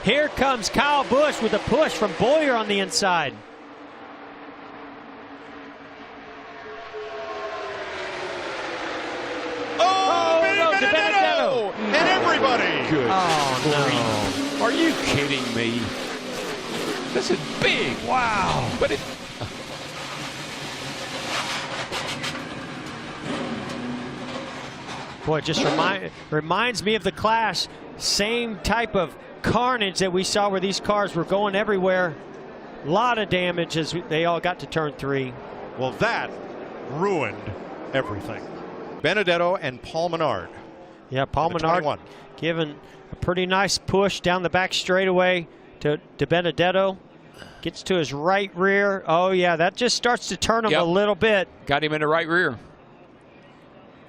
Here comes Kyle Busch with a push from Boyer on the inside. Benedetto! And everybody! Good. Oh, no. Are you kidding me? This is big. Wow. But it... Boy, it just reminds me of the Clash. Same type of carnage that we saw where these cars were going everywhere. A lot of damage as they all got to turn 3. Well, that ruined everything. Benedetto and Paul Menard. Yeah, Paul Menard giving a pretty nice push down the back straightaway to Benedetto. Gets to his right rear. Oh, yeah, that just starts to turn him a little bit. Got him in the right rear.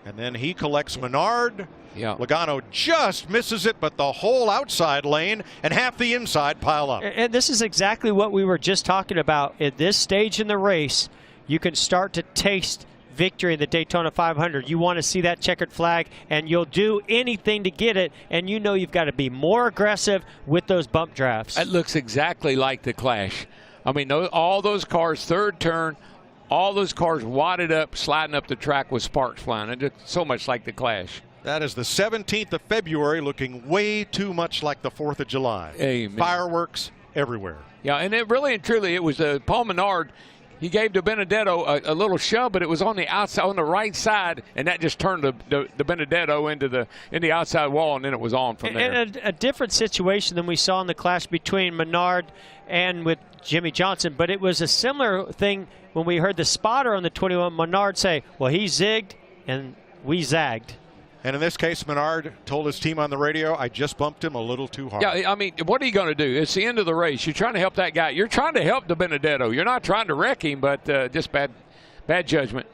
And then he collects Menard. Yeah. Logano just misses it, but the whole outside lane and half the inside pile up. And this is exactly what we were just talking about. At this stage in the race, you can start to taste victory in the Daytona 500. You want to see that checkered flag, and you'll do anything to get it, and you know you've got to be more aggressive with those bump drafts. It looks exactly like the Clash. I mean, all those cars, third turn, all those cars wadded up, sliding up the track with sparks flying. It looks so much like the Clash. That is the 17th of February, looking way too much like the 4th of July. Amen. Fireworks everywhere. Yeah, and it really and truly, it was Paul Menard. He gave to Benedetto a little shove, but it was on the outside, on the right side, and that just turned the Benedetto into the outside wall, and then it was on from there. And a different situation than we saw in the clash between Menard and with Jimmy Johnson, but it was a similar thing when we heard the spotter on the 21 Menard say, well, he zigged and we zagged. And in this case, Menard told his team on the radio, I just bumped him a little too hard. Yeah, I mean, what are you going to do? It's the end of the race. You're trying to help that guy. You're trying to help the Benedetto. You're not trying to wreck him, but just bad judgment.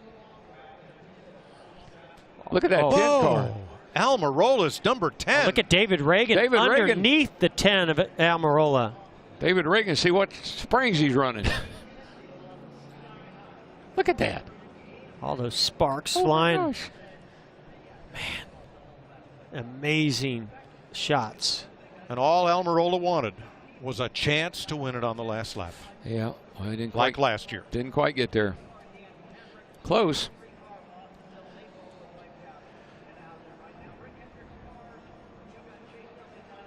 Look at that 10 car. Almirola's number 10. Look at David Reagan underneath the 10 of Almirola. David Reagan, see what springs he's running. Look at that. All those sparks flying. Man, amazing shots. And all Almirola wanted was a chance to win it on the last lap. Yeah, well, he didn't like last year. Didn't quite get there. Close.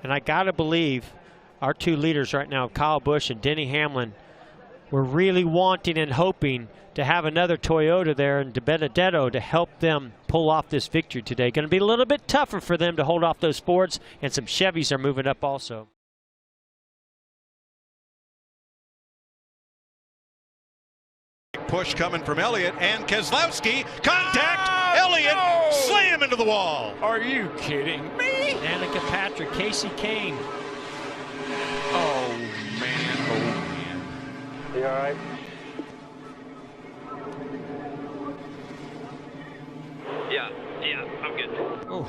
And I got to believe our two leaders right now, Kyle Busch and Denny Hamlin, were really wanting and hoping to have another Toyota there and Benedetto to help them pull off this victory today. Going to be a little bit tougher for them to hold off those Fords, and some Chevys are moving up also. Push coming from Eliot and Keselowski. Contact! Eliot slam into the wall. Are you kidding me? Danica Patrick, Casey Kane. Oh, man. Oh, man. You all right? Yeah, I'm good. Oh,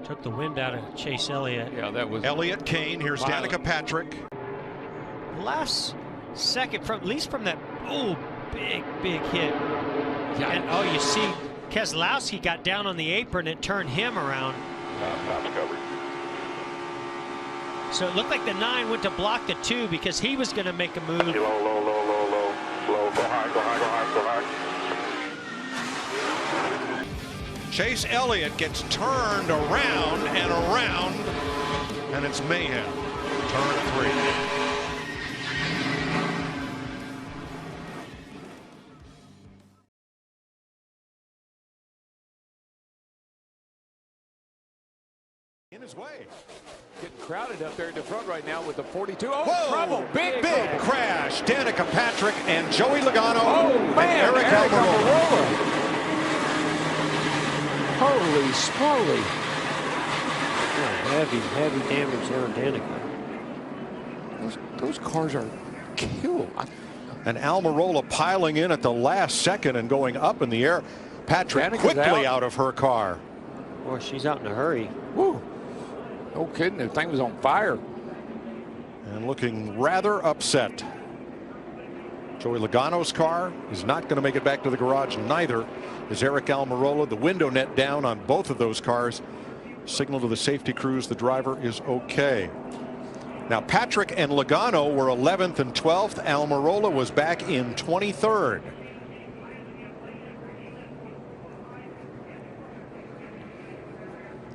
took the wind out of Chase Elliott. Yeah, that was Eliot, Kane. Here's Danica Patrick. Last second, at least from that big hit. Yeah. And you see Keselowski got down on the apron and turned him around. Top's covered. So it looked like the 9 went to block the 2 because he was going to make a move. Low. Slow. Go high. Chase Elliott gets turned around and around, and it's mayhem. Turn 3. In his way. Getting crowded up there in the front right now with the 42. Oh, whoa! trouble. Big crash. Danica Patrick and Joey Logano. Oh, man. And Aric Almirola. Holy smoly. Heavy damage there on Danica. Those cars are killed. And Almirola piling in at the last second and going up in the air. Patrick Danica's quickly out of her car. Boy, she's out in a hurry. Woo. No kidding, the thing was on fire. And looking rather upset. Joey Logano's car is not going to make it back to the garage. Neither is Aric Almirola. The window net down on both of those cars. Signal to the safety crews the driver is okay. Now Patrick and Logano were 11th and 12th. Almirola was back in 23rd.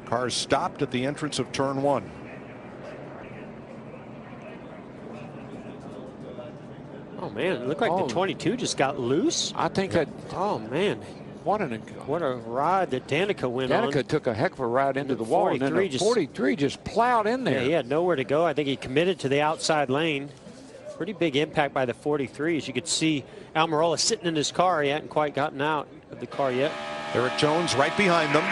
Cars stopped at the entrance of turn 1. Oh man, it looked like the 22 just got loose. I think that. Oh man, what a ride that Danica went on. Danica took a heck of a ride into the wall, and then the 43 just plowed in there. Yeah, he had nowhere to go. I think he committed to the outside lane. Pretty big impact by the 43. As you could see, Almirola sitting in his car. He hadn't quite gotten out of the car yet. Eric Jones right behind them,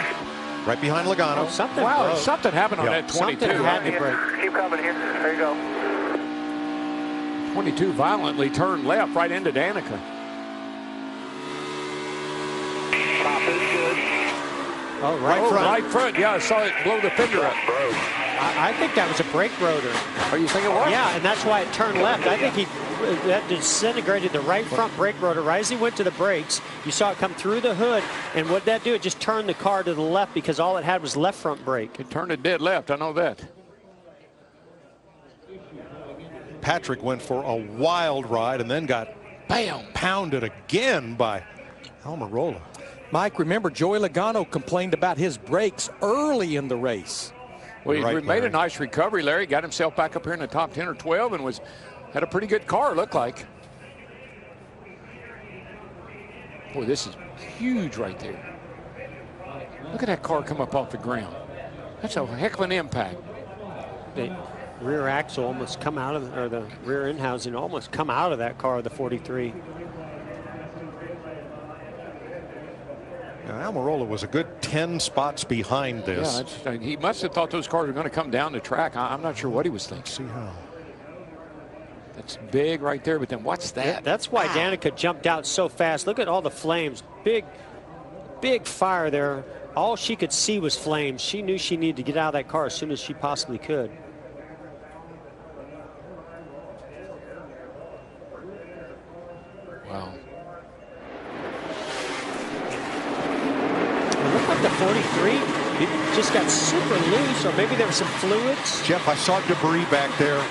right behind Logano. Oh, something something happened on that 22. Something had to break. Keep coming here. There you go. 22 violently turned left right into Danica. Oh, right front. Right front. Yeah, I saw it blow the fender up. I think that was a brake rotor. Are you thinking what? Yeah, and that's why it turned left. I think that disintegrated the right front brake rotor. Right as he went to the brakes, you saw it come through the hood. And what that do? It just turned the car to the left because all it had was left front brake. It turned it dead left. I know that. Patrick went for a wild ride and then got pounded again by Almirola. Mike, remember Joey Logano complained about his brakes early in the race. Well, he made a nice recovery, Larry. Got himself back up here in the top 10 or 12 and had a pretty good car, looked like. Boy, this is huge right there. Look at that car come up off the ground. That's a heck of an impact. The rear axle almost come out of, or the rear end housing almost come out of that car, the 43. Now, Almirola was a good 10 spots behind this. Yeah, he must have thought those cars were going to come down the track. I'm not sure what he was thinking. See how. That's big right there, but then what's that? Yeah, that's why Danica jumped out so fast. Look at all the flames. Big fire there. All she could see was flames. She knew she needed to get out of that car as soon as she possibly could. Wow. The 43, it just got super loose, or maybe there was some fluids. Jeff, I saw debris back there.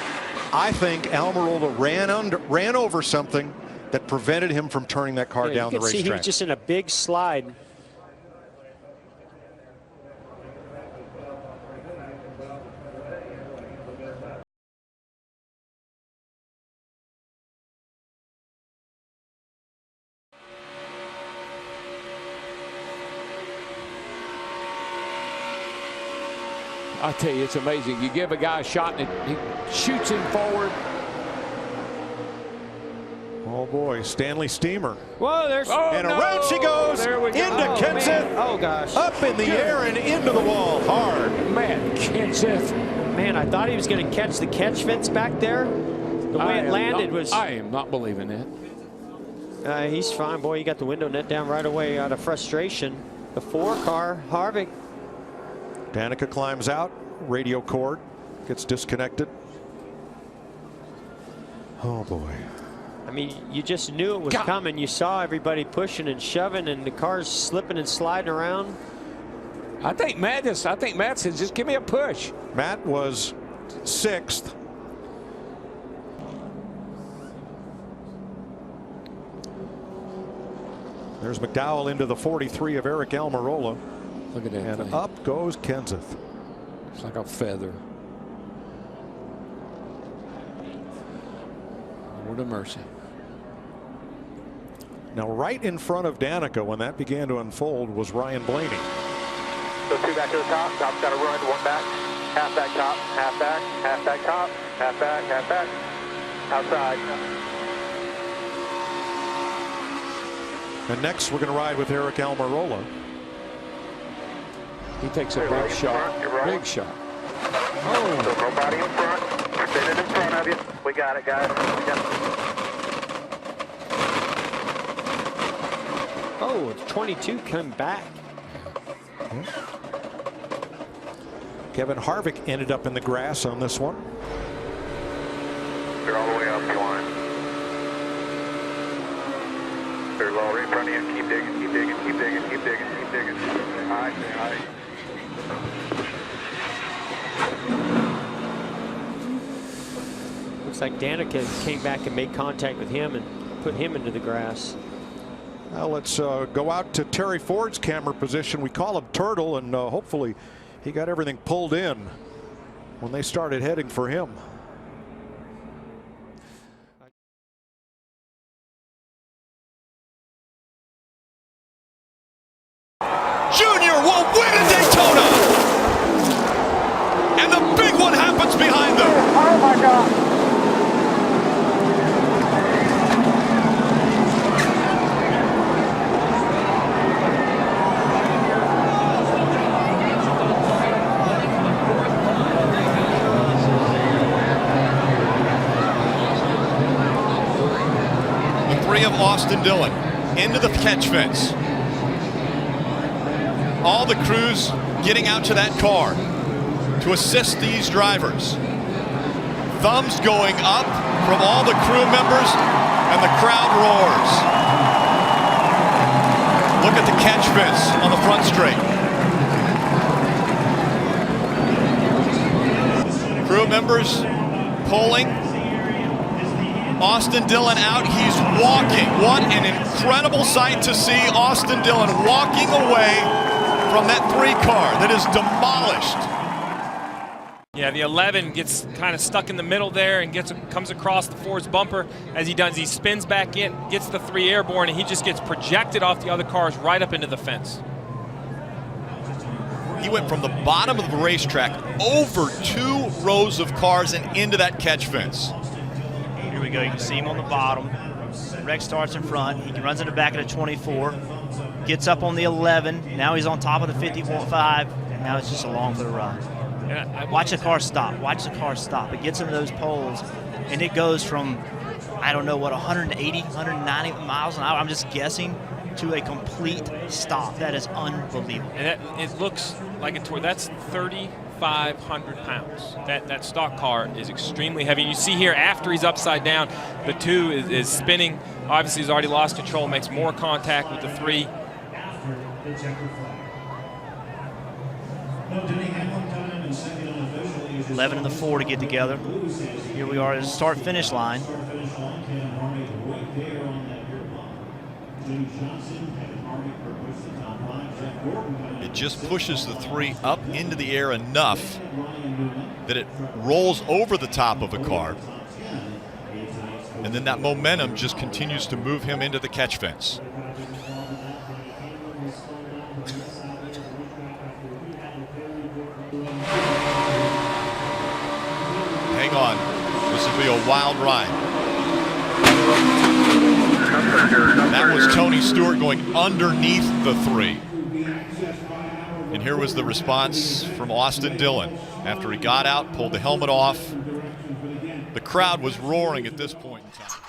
I think Almirola ran over something that prevented him from turning that car down the racetrack. You can see he was just in a big slide. I tell you, it's amazing. You give a guy a shot and he shoots him forward. Oh boy, Stanley Steamer. Whoa, there's and around she goes into Kenseth. Oh gosh. Up in the air and into the wall hard. Man, Kenseth. Man, I thought he was going to catch the catch fence back there. The way it landed was. I am not believing that. He's fine, boy. He got the window net down right away out of frustration. The 4 car, Harvick. Danica climbs out, radio cord gets disconnected. Oh boy. I mean, you just knew it was coming. You saw everybody pushing and shoving and the cars slipping and sliding around. I think Matt said, just give me a push. Matt was 6th. There's McDowell into the 43 of Aric Almirola. Look at that. And thing. up goes Kenseth. It's like a feather. Lord of mercy. Now, right in front of Danica when that began to unfold was Ryan Blaney. So 2 back to the top. Top's got to run. 1 back. Half back top. Half back. Half back top. Half back. Half back. Outside. And next we're going to ride with Aric Almirola. He takes a big shot. Big shot. Oh. So nobody in front. Spin it in front of you. We got it, guys. Oh, 22 come back. Kevin Harvick ended up in the grass on this one. They're all the way up the line. They're all right in front of you. Keep digging, keep digging, keep digging, keep digging, keep digging. High, high. looks like Danica came back and made contact with him and put him into the grass. Now let's go out to Terry Ford's camera position. We call him Turtle, and hopefully he got everything pulled in when they started heading for him. Junior will win at Daytona. And the big one happens behind them. Oh my God. The three of Austin Dillon into the catch fence. All the crews getting out to that car to assist these drivers. Thumbs going up from all the crew members, and the crowd roars. Look at the catch fence on the front straight. Crew members pulling. Austin Dillon out, he's walking. What an incredible sight to see Austin Dillon walking away from that 3 car that is demolished. Yeah, the 11 gets kind of stuck in the middle there and comes across the Ford's bumper. As he does, he spins back in, gets the 3 airborne, and he just gets projected off the other cars right up into the fence. He went from the bottom of the racetrack over 2 rows of cars and into that catch fence. Here we go. You can see him on the bottom. Rex starts in front. He runs in the back of the 24. Gets up on the 11. Now he's on top of the 50.5. And now it's just along for the ride. Watch the car stop. Watch the car stop. It gets into those poles, and it goes from, I don't know what, 180, 190 miles an hour, I'm just guessing, to a complete stop. That is unbelievable. And it looks like that's 3,500 pounds. That stock car is extremely heavy. You see here, after he's upside down, the 2 is spinning. Obviously, he's already lost control, makes more contact with the 3. 11 and the 4 to get together. Here we are at the start-finish line. It just pushes the 3 up into the air enough that it rolls over the top of a car. And then that momentum just continues to move him into the catch fence. Hang on, this will be a wild ride. That was Tony Stewart going underneath the 3. And here was the response from Austin Dillon after he got out, pulled the helmet off. The crowd was roaring at this point in time.